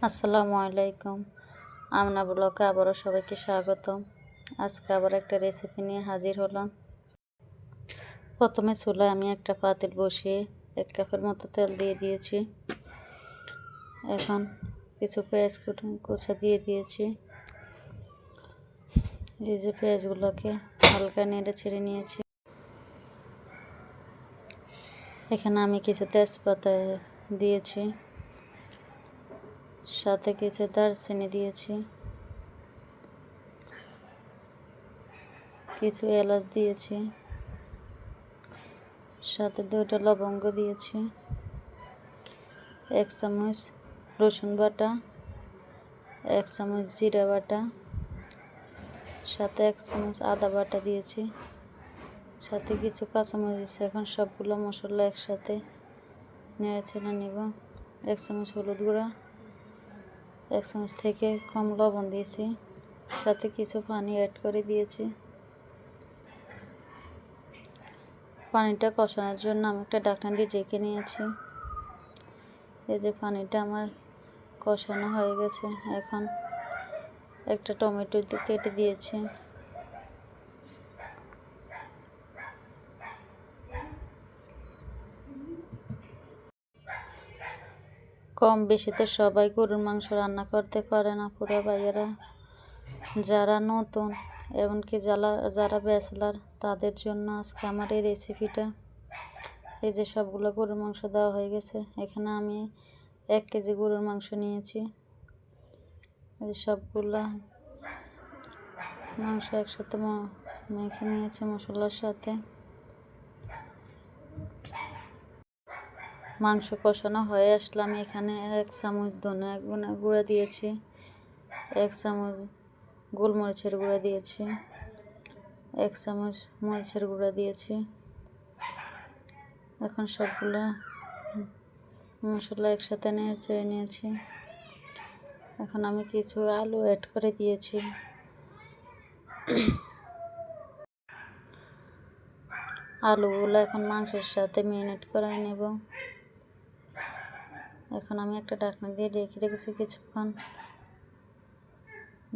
আসসালামু আলাইকুম। আমনা ব্লগে আবারও সবাইকে স্বাগতম। আজকে আবার একটা রেসিপি নিয়ে হাজির হলাম। প্রথমে চুলায় আমি একটা পাতিল বসিয়ে 1 কাপের মতো তেল দিয়ে দিয়েছি। এখন কিছু পেঁয়াজ কুচা দিয়ে দিয়েছি। এই যে পেঁয়াজগুলোকে হালকা নেড়ে ছেড়ে নিয়েছি। এখানে আমি কিছু তেজপাতা দিয়েছি, সাথে কিছু দারচিনি দিয়েছি, কিছু এলাচ দিয়েছি, সাথে 2টা লবঙ্গ দিয়েছি, 1 চামচ রসুন বাটা, 1 চামচ জিরা বাটা, সাথে 1 চামচ আদা বাটা দিয়েছি, সাথে কিছু কাঁচামরিচ। এখন সবগুলো মশলা একসাথে নেড়ে ছেড়ে নেব। 1 চামচ হলুদ গুঁড়া, 1 চামচ থেকে কম লবণ দিয়েছি, সাথে কিছু পানি অ্যাড করে দিয়েছি। পানিটা কষানোর জন্য আমি একটা ঢাকনা দিয়ে ঢেকে নিয়েছি। এই যে পানিটা আমার কষানো হয়ে গেছে। এখন একটা টমেটো কেটে দিয়েছি। কম বেশি তো সবাই গরুর মাংস রান্না করতে পারে না, পুরো ভাইয়েরা। যারা নতুন, এমনকি যারা ব্যাচেলার, তাদের জন্য আজকে আমার এই রেসিপিটা। এই যে সবগুলো গরুর মাংস দেওয়া হয়ে গেছে। এখানে আমি 1 কেজি গরুর মাংস নিয়েছি। এই সবগুলা মাংস একসাথে মেখে নিয়েছি মশলার সাথে। মাংস কষানো হয়ে আসলে আমি এখানে 1 চামচ ধনিয়া গুঁড়া দিয়েছি, 1 চামচ গোলমরিচের গুঁড়া দিয়েছি, 1 চামচ মরিচের গুঁড়া দিয়েছি। এখন সবগুলা মশলা একসাথে নেড়ে নিয়েছি। এখন আমি কিছু আলু অ্যাড করে দিয়েছি। আলুগুলো এখন মাংসের সাথে ম্যারিনেট করে নেব। এখন আমি একটা ঢাকনা দিয়ে রেখে রেখেছি কিছুক্ষণ।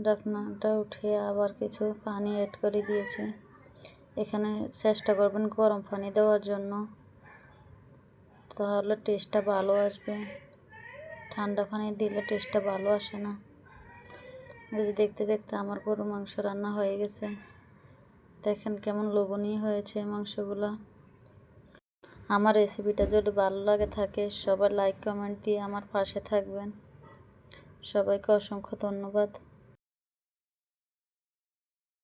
ঢাকনাটা উঠিয়ে আবার কিছু পানি অ্যাড করে দিয়েছি। এখানে চেষ্টা করবেন গরম পানি দেওয়ার জন্য, তাহলে টেস্টটা ভালো আসবে। ঠান্ডা পানি দিলে টেস্টটা ভালো আসে না। এই যে দেখতে দেখতে আমার গরুর মাংস রান্না হয়ে গেছে। দেখেন কেমন লোভনীয় হয়েছে মাংসগুলো। আমার রেসিপিটা যদি ভালো লাগে থাকে, সবাই লাইক কমেন্ট দিয়ে আমার পাশে থাকবেন। সবাইকে অসংখ্য ধন্যবাদ।